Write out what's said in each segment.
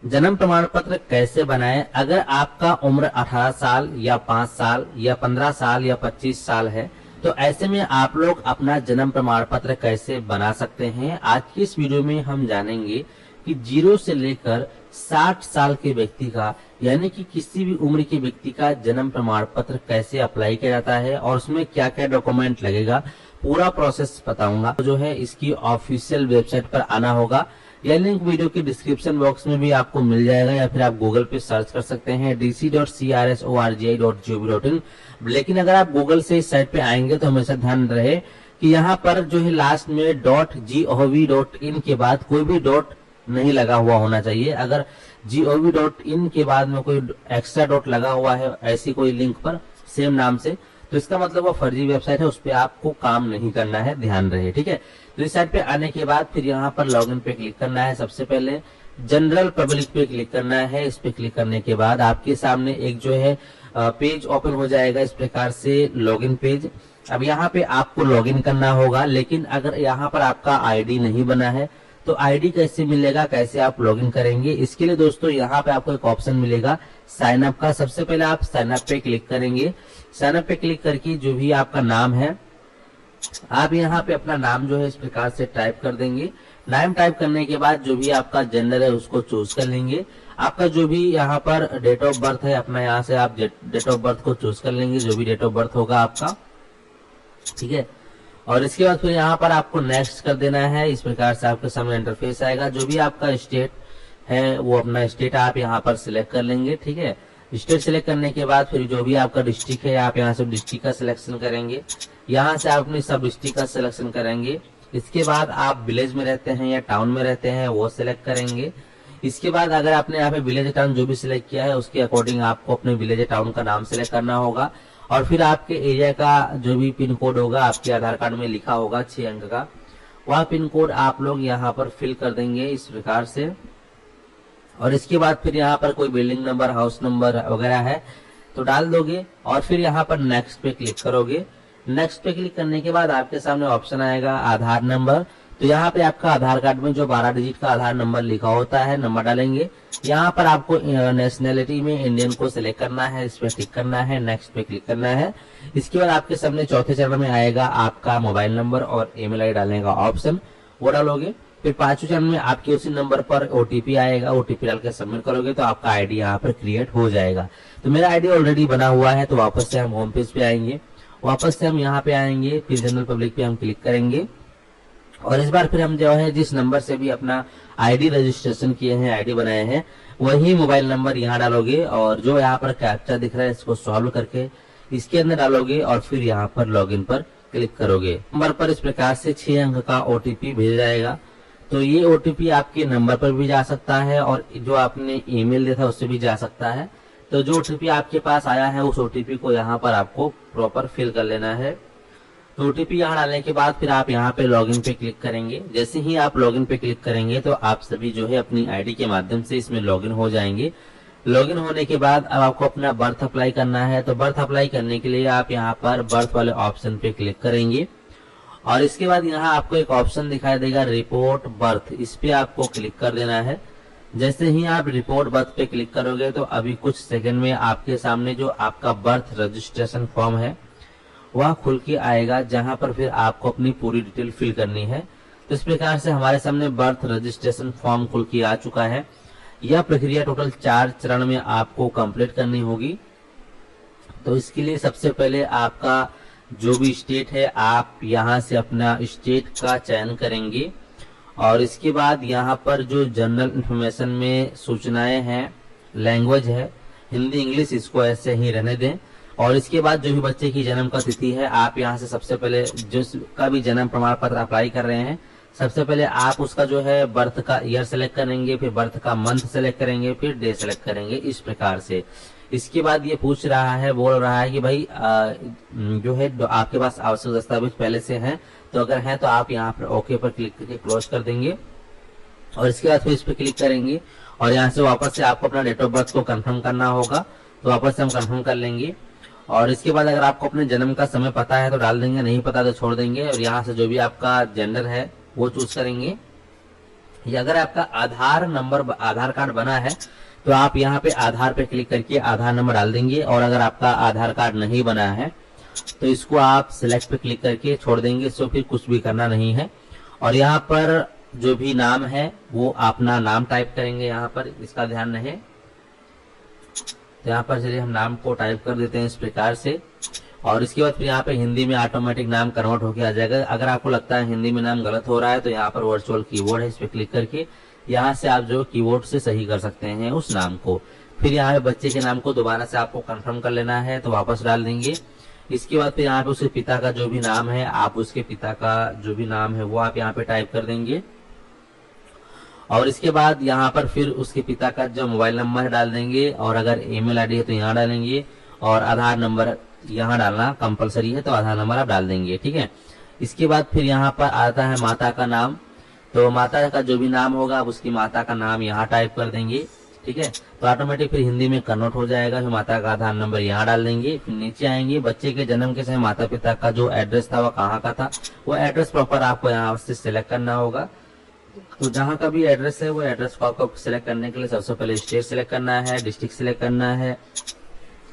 जन्म प्रमाण पत्र कैसे बनाएं? अगर आपका उम्र 18 साल या 5 साल या 15 साल या 25 साल है तो ऐसे में आप लोग अपना जन्म प्रमाण पत्र कैसे बना सकते हैं। आज की इस वीडियो में हम जानेंगे कि 0 से लेकर 60 साल के व्यक्ति का यानी कि किसी भी उम्र के व्यक्ति का जन्म प्रमाण पत्र कैसे अप्लाई किया जाता है और उसमें क्या क्या डॉक्यूमेंट लगेगा, पूरा प्रोसेस बताऊंगा। जो है इसकी ऑफिशियल वेबसाइट पर आना होगा। यह लिंक वीडियो के डिस्क्रिप्शन बॉक्स में भी आपको मिल जाएगा या फिर आप गूगल पे सर्च कर सकते हैं dc.crsorgi.gov.in। लेकिन अगर आप गूगल से इस साइट पे आएंगे तो हमेशा ध्यान रहे कि यहाँ पर जो है लास्ट में .gov.in के बाद कोई भी डॉट नहीं लगा हुआ होना चाहिए। अगर gov.in के बाद में कोई एक्स्ट्रा डॉट लगा हुआ है ऐसी कोई लिंक पर सेम नाम से, तो इसका मतलब वो फर्जी वेबसाइट है, उस पर आपको काम नहीं करना है, ध्यान रहे। ठीक है, तो इस साइट पे आने के बाद फिर यहाँ पर लॉगिन पे क्लिक करना है। सबसे पहले जनरल पब्लिक पे क्लिक करना है। इस पे क्लिक करने के बाद आपके सामने एक जो है पेज ओपन हो जाएगा, इस प्रकार से लॉगिन पेज। अब यहाँ पे आपको लॉगिन करना होगा, लेकिन अगर यहाँ पर आपका आईडी नहीं बना है तो आईडी कैसे मिलेगा, कैसे आप लॉगिन करेंगे? इसके लिए दोस्तों यहाँ पे आपको एक ऑप्शन मिलेगा साइन अप का। सबसे पहले आप साइन अप पे क्लिक करेंगे। साइन अप पे क्लिक करके जो भी आपका नाम है आप यहाँ पे अपना नाम जो है इस प्रकार से टाइप कर देंगे। नाम टाइप करने के बाद जो भी आपका जेंडर है उसको चूज कर लेंगे। आपका जो भी यहाँ पर डेट ऑफ बर्थ है अपना यहाँ से आप डेट ऑफ बर्थ को चूज कर लेंगे, जो भी डेट ऑफ बर्थ होगा आपका। ठीक है, और इसके बाद फिर यहाँ पर आपको नेक्स्ट कर देना है। इस प्रकार से आपके सामने इंटरफेस आएगा। जो भी आपका स्टेट है वो अपना स्टेट आप यहाँ पर सिलेक्ट कर लेंगे। ठीक है, स्टेट सिलेक्ट करने के बाद फिर जो भी आपका डिस्ट्रिक्ट है आप यहाँ से डिस्ट्रिक्ट का सिलेक्शन करेंगे। यहाँ से आप अपनी सब डिस्ट्रिक्ट का सिलेक्शन करेंगे। इसके बाद आप विलेज में रहते हैं या टाउन में रहते हैं वो सिलेक्ट करेंगे। इसके बाद अगर आपने यहाँ पे विलेज टाउन जो भी सिलेक्ट किया है उसके अकॉर्डिंग आपको अपने विलेज टाउन का नाम सिलेक्ट करना होगा। और फिर आपके एरिया का जो भी पिन कोड होगा आपके आधार कार्ड में लिखा होगा 6 अंक का, वह पिन कोड आप लोग यहाँ पर फिल कर देंगे इस प्रकार से। और इसके बाद फिर यहाँ पर कोई बिल्डिंग नंबर, हाउस नंबर वगैरह है तो डाल दोगे और फिर यहाँ पर नेक्स्ट पे क्लिक करोगे। नेक्स्ट पे क्लिक करने के बाद आपके सामने ऑप्शन आएगा आधार नंबर। तो यहाँ पे आपका आधार कार्ड में जो 12 डिजिट का आधार नंबर लिखा होता है नंबर डालेंगे। यहाँ पर आपको नेशनैलिटी में इंडियन को सिलेक्ट करना है, इस पे क्लिक करना है, नेक्स्ट पे क्लिक करना है। इसके बाद आपके सामने चौथे चरण में आएगा आपका मोबाइल नंबर और ईमेल आईडी डालने का ऑप्शन, वो डालोगे। फिर 5वें चरण में आपके उसी नंबर पर ओटीपी आएगा, ओटीपी डाल के सबमिट करोगे तो आपका आईडी यहाँ पर क्रिएट हो जाएगा। तो मेरा आईडी ऑलरेडी बना हुआ है। तो वापस से हम होम पेज पे आएंगे, वापस से हम यहाँ पे आएंगे, फिर जनरल पब्लिक पे हम क्लिक करेंगे और इस बार फिर हम जो है जिस नंबर से भी अपना आईडी रजिस्ट्रेशन किए हैं, आईडी बनाए हैं, वही मोबाइल नंबर यहाँ डालोगे और जो यहाँ पर कैप्चा दिख रहा है इसको सॉल्व करके इसके अंदर डालोगे और फिर यहाँ पर लॉगिन पर क्लिक करोगे। नंबर पर इस प्रकार से 6 अंक का ओटीपी भेजा जाएगा। तो ये ओटीपी आपके नंबर पर भी जा सकता है और जो आपने ईमेल दिया था उससे भी जा सकता है। तो जो ओटीपी आपके पास आया है उस ओटीपी को यहाँ पर आपको प्रॉपर फिल कर लेना है। तो ओटीपी यहाँ डालने के बाद फिर आप यहाँ पे लॉगिन पे क्लिक करेंगे। जैसे ही आप लॉगिन पे क्लिक करेंगे तो आप सभी जो है अपनी आईडी के माध्यम से इसमें लॉगिन हो जाएंगे। लॉगिन होने के बाद अब आपको अपना बर्थ अप्लाई करना है। तो बर्थ अप्लाई करने के लिए आप यहाँ पर बर्थ वाले ऑप्शन पे क्लिक करेंगे और इसके बाद यहाँ आपको एक ऑप्शन दिखाई देगा रिपोर्ट बर्थ, इस पे आपको क्लिक कर देना है। जैसे ही आप रिपोर्ट बर्थ पे क्लिक करोगे तो अभी कुछ सेकंड में आपके सामने जो आपका बर्थ रजिस्ट्रेशन फॉर्म है वह खुल के आएगा, जहां पर फिर आपको अपनी पूरी डिटेल फिल करनी है। तो इस प्रकार से हमारे सामने बर्थ रजिस्ट्रेशन फॉर्म खुल के आ चुका है। यह प्रक्रिया टोटल 4 चरण में आपको कंप्लीट करनी होगी। तो इसके लिए सबसे पहले आपका जो भी स्टेट है आप यहाँ से अपना स्टेट का चयन करेंगे और इसके बाद यहाँ पर जो जनरल इंफॉर्मेशन में सूचनाएं हैं, लैंग्वेज है हिंदी इंग्लिश, इसको ऐसे ही रहने दें। और इसके बाद जो भी बच्चे की जन्म का तिथि है आप यहाँ से सबसे पहले जिसका भी जन्म प्रमाण पत्र अप्लाई कर रहे हैं सबसे पहले आप उसका जो है बर्थ का ईयर सेलेक्ट करेंगे, फिर बर्थ का मंथ सेलेक्ट करेंगे, फिर डे सेलेक्ट करेंगे, इस प्रकार से। इसके बाद ये पूछ रहा है, बोल रहा है कि भाई जो है आपके पास आवश्यक दस्तावेज पहले से हैं, तो अगर हैं तो आप यहाँ पर ओके पर क्लिक करके क्लोज कर देंगे और इसके बाद फिर इस पर क्लिक करेंगे और यहाँ से वापस से आपको अपना डेट ऑफ बर्थ को कंफर्म करना होगा। तो वापस से हम कंफर्म कर लेंगे और इसके बाद अगर आपको अपने जन्म का समय पता है तो डाल देंगे, नहीं पता तो छोड़ देंगे और यहाँ से जो भी आपका जेंडर है वो चूज करेंगे ये अगर आपका आधार कार्ड बना है तो आप यहाँ पे आधार पे क्लिक करके आधार नंबर डाल देंगे, और अगर आपका आधार कार्ड नहीं बना है तो इसको आप सिलेक्ट पे क्लिक करके छोड़ देंगे। इसको फिर कुछ भी करना नहीं है। और यहाँ पर जो भी नाम है वो अपना नाम टाइप करेंगे, यहाँ पर इसका ध्यान रहे। तो यहाँ पर चलिए हम नाम को टाइप कर देते हैं इस प्रकार से, और इसके बाद फिर यहाँ पे हिंदी में ऑटोमेटिक नाम कन्वर्ट होकर आ जाएगा। अगर आपको लगता है हिंदी में नाम गलत हो रहा है तो यहाँ पर वर्चुअल कीबोर्ड है, इस पे क्लिक करके यहाँ से आप जो कीबोर्ड से सही कर सकते हैं उस नाम को। फिर यहाँ पे बच्चे के नाम को दोबारा से आपको कंफर्म कर लेना है, तो वापस डाल देंगे। इसके बाद फिर यहाँ पे उसके पिता का जो भी नाम है, आप उसके पिता का जो भी नाम है वो आप यहाँ पे टाइप कर देंगे। और इसके बाद यहाँ पर फिर उसके पिता का जो मोबाइल नंबर डाल देंगे, और अगर ईमेल आईडी है तो यहाँ डालेंगे, और आधार नंबर यहाँ डालना कंपलसरी है तो आधार नंबर आप डाल देंगे, ठीक है। इसके बाद फिर यहाँ पर आता है माता का नाम, तो माता का जो भी नाम होगा आप उसकी माता का नाम यहाँ टाइप कर देंगे, ठीक है। तो ऑटोमेटिक फिर हिंदी में कन्वर्ट हो जाएगा। फिर माता का आधार नंबर यहाँ डाल देंगे। फिर नीचे आएंगे, बच्चे के जन्म के समय माता पिता का जो एड्रेस था वो कहाँ का था, वो एड्रेस प्रॉपर आपको यहाँ से सिलेक्ट करना होगा। तो जहाँ का भी एड्रेस है वो एड्रेस को आपको सिलेक्ट करने के लिए सबसे पहले स्टेट सिलेक्ट करना है, डिस्ट्रिक्ट सिलेक्ट करना है,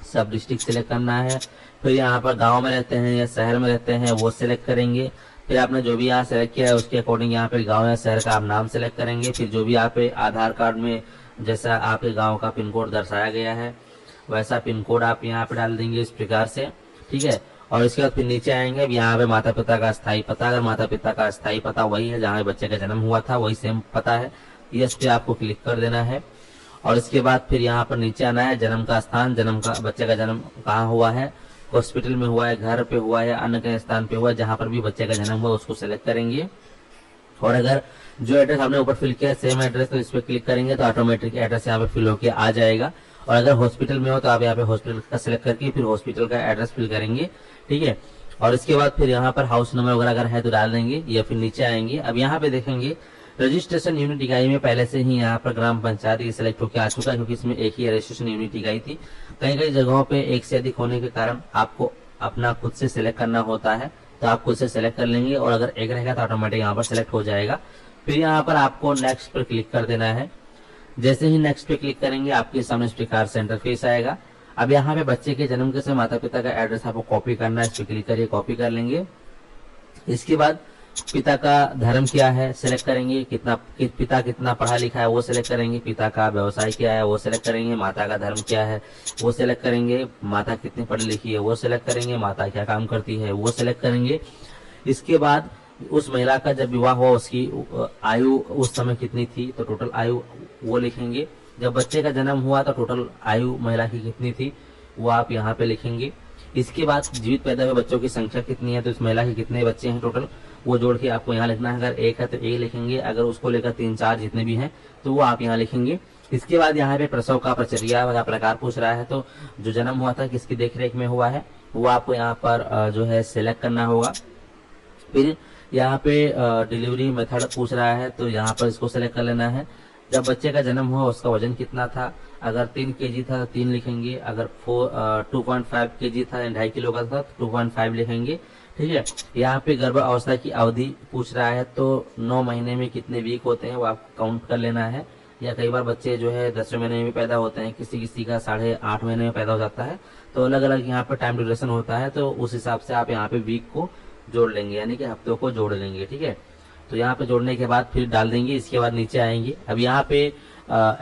सब डिस्ट्रिक्ट सिलेक्ट करना है। फिर यहाँ पर गांव में रहते हैं या शहर में रहते हैं वो सिलेक्ट करेंगे। फिर आपने जो भी यहाँ सेलेक्ट किया है उसके अकॉर्डिंग यहाँ पे गांव या शहर का आप नाम सेलेक्ट करेंगे। फिर जो भी यहाँ पे आधार कार्ड में जैसा आपके गांव का पिन कोड दर्शाया गया है वैसा पिन कोड आप यहाँ पे डाल देंगे इस प्रकार से, ठीक है। और इसके बाद फिर नीचे आएंगे, यहाँ पे माता पिता का स्थायी पता, अगर माता पिता का स्थायी पता वही है जहाँ बच्चे का जन्म हुआ था वही सेम पता है, यस पे आपको क्लिक कर देना है। और इसके बाद फिर यहाँ पर नीचे आना है, जन्म का स्थान, बच्चे का जन्म कहाँ हुआ है, हॉस्पिटल में हुआ है, घर पे हुआ है, अन्य कहीं स्थान पे हुआ है, जहाँ पर भी बच्चे का जन्म हुआ उसको सिलेक्ट करेंगे। और अगर जो एड्रेस आपने ऊपर फिल किया सेम एड्रेस तो इस पे क्लिक करेंगे तो ऑटोमेटिक एड्रेस यहाँ पे फिल होके आ जाएगा। और अगर हॉस्पिटल में हो तो आप यहाँ पे हॉस्पिटल का सिलेक्ट करके फिर हॉस्पिटल का एड्रेस फिल करेंगे, ठीक है। और इसके बाद फिर यहाँ पर हाउस नंबर वगैरह अगर है तो डाल देंगे, या फिर नीचे आएंगे। अब यहाँ पे देखेंगे रजिस्ट्रेशन यूनिट इकाई में पहले से ही यहाँ पर ग्राम पंचायत ये सिलेक्ट होकर आ चुका है, क्योंकि इसमें एक ही रजिस्ट्रेशन यूनिट इकाई थी। कई कई जगहों पे एक से अधिक होने के कारण आपको अपना खुद से सिलेक्ट करना होता है, तो आप खुद से सिलेक्ट कर लेंगे। और अगर एक रहेगा तो ऑटोमेटिक यहाँ पर सिलेक्ट हो जाएगा। फिर यहाँ पर आपको नेक्स्ट पर क्लिक कर देना है। जैसे ही नेक्स्ट पे क्लिक करेंगे आपके सामने इस प्रकार से इंटरफेस आएगा। अब यहाँ पे बच्चे के जन्म के समय माता पिता का एड्रेस आपको कॉपी करना है, इस पे क्लिक करिए, कॉपी कर लेंगे। इसके बाद पिता का धर्म क्या है सिलेक्ट करेंगे, पिता कितना पढ़ा लिखा है वो सिलेक्ट करेंगे, पिता का व्यवसाय क्या है वो सिलेक्ट करेंगे, माता का धर्म क्या है वो सिलेक्ट करेंगे, माता कितनी पढ़ी लिखी है वो सिलेक्ट करेंगे, माता क्या काम करती है वो सिलेक्ट करेंगे। इसके बाद उस महिला का जब विवाह हुआ उसकी आयु उस समय कितनी थी तो टोटल आयु वो लिखेंगे। जब बच्चे का जन्म हुआ तो टोटल आयु महिला की कितनी थी वो आप यहाँ पे लिखेंगे। इसके बाद जीवित पैदा हुए बच्चों की संख्या कितनी है तो इस महिला के कितने बच्चे हैं टोटल वो जोड़ के आपको यहाँ लिखना है। अगर एक है तो एक लिखेंगे, अगर उसको लेकर 3-4 जितने भी हैं तो वो आप यहाँ लिखेंगे। इसके बाद यहाँ पे प्रसव का प्रचर्या का प्रकार पूछ रहा है, तो जो जन्म हुआ था किसकी देखरेख में हुआ है वो आपको यहाँ पर जो है सिलेक्ट करना होगा। फिर यहाँ पे डिलीवरी मेथड पूछ रहा है, तो यहाँ पर इसको सिलेक्ट कर लेना है। जब बच्चे का जन्म हुआ उसका वजन कितना था, अगर 3 kg था तो 3 लिखेंगे, अगर 2.5 kg था 2.5 किलो का था तो 2.5 लिखेंगे, ठीक है। यहाँ पे गर्भ अवस्था की अवधि पूछ रहा है, तो 9 महीने में कितने वीक होते हैं वो आपको काउंट कर लेना है। या कई बार बच्चे जो है 10वें महीने में पैदा होते हैं, किसी किसी का 8.5 महीने में पैदा हो जाता है, तो अलग अलग यहाँ पर टाइम ड्यूरेशन होता है, तो उस हिसाब से आप यहाँ पे वीक को जोड़ लेंगे, यानी कि हफ्तों को जोड़ लेंगे, ठीक है। तो यहाँ पे जोड़ने के बाद फिर डाल देंगे। इसके बाद नीचे आएंगे। अब यहाँ पे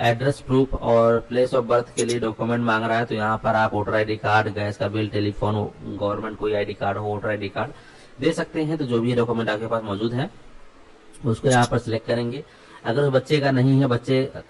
एड्रेस प्रूफ और प्लेस ऑफ बर्थ के लिए डॉक्यूमेंट मांग रहा है, तो यहाँ पर आप वोटर आईडी कार्ड, गैस का बिल, टेलीफोन, गवर्नमेंट कोई आईडी कार्ड हो, वोटर आईडी कार्ड दे सकते हैं। तो जो भी डॉक्यूमेंट आपके पास मौजूद है उसको यहाँ पर सिलेक्ट करेंगे। अगर उस बच्चे का नहीं है,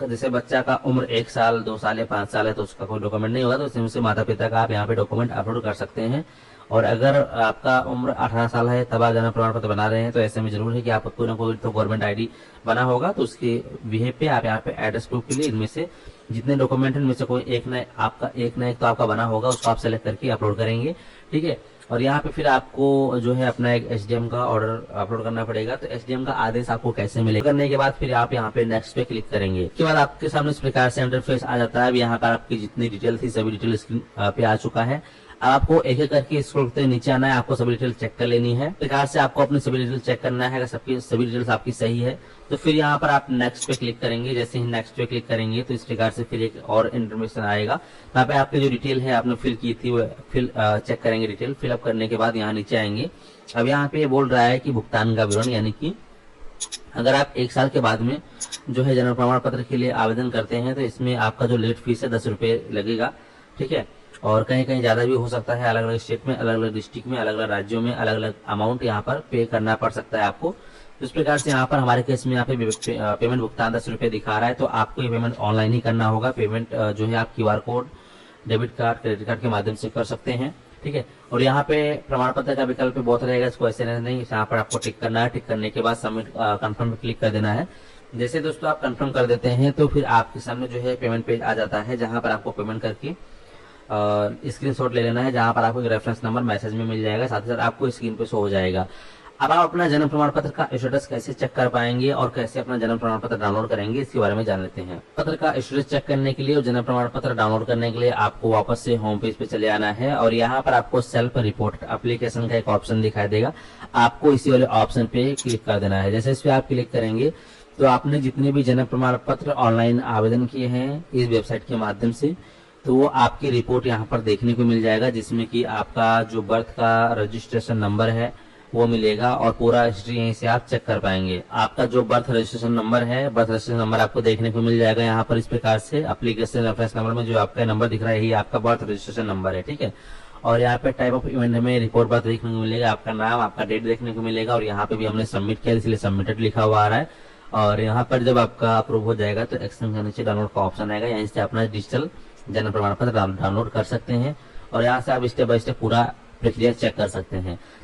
जैसे बच्चा का उम्र 1 साल, 2 साल या 5 साल है तो उसका कोई डॉक्यूमेंट नहीं होगा, तो उसमें माता पिता का आप यहाँ पे डॉक्यूमेंट अपलोड कर सकते हैं। और अगर आपका उम्र 18 साल है तब आप जन्म प्रमाण पत्र बना रहे हैं तो ऐसे में जरूर है कि आपका कोई ना कोई तो गवर्नमेंट आईडी बना होगा, तो उसके बिहेव पे आप यहाँ पे एड्रेस प्रूफ के लिए इनमें से जितने डॉक्यूमेंट है इनमें से कोई एक ना एक तो आपका बना होगा, उसको आप सेलेक्ट करके अपलोड करेंगे, ठीक है। और यहाँ पे फिर आपको जो है अपना एक एसडीएम का ऑर्डर अपलोड करना पड़ेगा। तो एसडीएम का आदेश आपको कैसे मिलेगा, करने के बाद फिर आप यहाँ पे नेक्स्ट पे क्लिक करेंगे। इसके बाद आपके सामने इस प्रकार से इंटरफेस आ जाता है। अब यहाँ पर आपकी जितनी डिटेल थी सभी डिटेल स्क्रीन पे आ चुका है। अब आपको एक एक करके स्क्रॉल करते नीचे आना है, आपको सभी डिटेल चेक कर लेनी है। इस प्रकार से आपको अपनी सभी डिटेल चेक करना है। अगर सबकी सभी डिटेल्स आपकी सही है तो फिर यहाँ पर आप नेक्स्ट पे क्लिक करेंगे। जैसे ही नेक्स्ट पे क्लिक करेंगे तो इस प्रकार से फिर एक और इन्फॉर्मेशन आएगा। यहाँ पे आपकी जो डिटेल है आपने फिल की थी वो फिल चेक करेंगे। डिटेल फिलअप करने के बाद यहाँ नीचे आएंगे। अब यहाँ पे बोल रहा है कि भुगतान का विवरण, यानी कि अगर आप 1 साल के बाद में जो है जन्म प्रमाण पत्र के लिए आवेदन करते हैं तो इसमें आपका जो लेट फीस है 10 रुपए लगेगा, ठीक है। और कहीं कहीं ज्यादा भी हो सकता है। अलग अलग स्टेट में, अलग अलग डिस्ट्रिक्ट में, अलग अलग राज्यों में अलग अलग अमाउंट यहाँ पर पे करना पड़ सकता है आपको। इस प्रकार से यहाँ पर हमारे केस में यहाँ पे पेमेंट भुगतान 10 रुपए दिखा रहा है, तो आपको ये पेमेंट ऑनलाइन ही करना होगा। पेमेंट जो है आप QR code, debit card, credit card के माध्यम से कर सकते हैं, ठीक है। और यहाँ पे प्रमाण पत्र का विकल्प बहुत रहेगा, इसको ऐसे नहीं, यहाँ पर आपको टिक करना है। टिक करने के बाद सबमिट कंफर्म पे क्लिक कर देना है। जैसे दोस्तों आप कंफर्म कर देते हैं तो फिर आपके सामने जो है पेमेंट पेज आ जाता है, जहां पर आपको पेमेंट करके स्क्रीनशॉट ले लेना है, जहां पर आपको एक रेफरेंस नंबर मैसेज में मिल जाएगा, साथ ही साथ आपको स्क्रीन पे शो हो जाएगा। अब आप अपना जन्म प्रमाण पत्र का स्टेटस कैसे चेक कर पाएंगे और कैसे अपना जन्म प्रमाण पत्र डाउनलोड करेंगे, इसके बारे में जान लेते हैं। पत्र का स्टेटस चेक करने के लिए और जन्म प्रमाण पत्र डाउनलोड करने के लिए आपको वापस से होम पेज पे चले आना है और यहाँ पर आपको सेल्फ रिपोर्ट एप्लीकेशन का एक ऑप्शन दिखाई देगा। आपको इसी वाले ऑप्शन पे क्लिक कर देना है। जैसे इस पे आप क्लिक करेंगे तो आपने जितने भी जन्म प्रमाण पत्र ऑनलाइन आवेदन किए हैं इस वेबसाइट के माध्यम से, तो वो आपकी रिपोर्ट यहाँ पर देखने को मिल जाएगा, जिसमें कि आपका जो बर्थ का रजिस्ट्रेशन नंबर है वो मिलेगा और पूरा हिस्ट्री यहीं से आप चेक कर पाएंगे। आपका जो बर्थ रजिस्ट्रेशन नंबर है, बर्थ रजिस्ट्रेशन नंबर आपको देखने को मिल जाएगा यहाँ पर इस प्रकार से। एप्लीकेशन रेफरेंस नंबर में जो आपका नंबर दिख रहा है यही आपका बर्थ रजिस्ट्रेशन नंबर है, ठीक है। और यहाँ पे टाइप ऑफ इवेंट में रिपोर्ट बर्थ देखने को मिलेगा, आपका नाम, आपका डेट देखने को मिलेगा और यहाँ पे भी हमने सबमिट किया इसलिए सबमिटेड लिखा हुआ आ रहा है। और यहाँ पर जब आपका अप्रूव हो जाएगा तो एक्शन के नीचे डाउनलोड का ऑप्शन आएगा, यहाँ से अपना डिजिटल जन्म प्रमाण पत्र डाउनलोड कर सकते हैं और यहाँ से आप स्टेप बाय स्टेप पूरा प्रक्रिया चेक कर सकते हैं।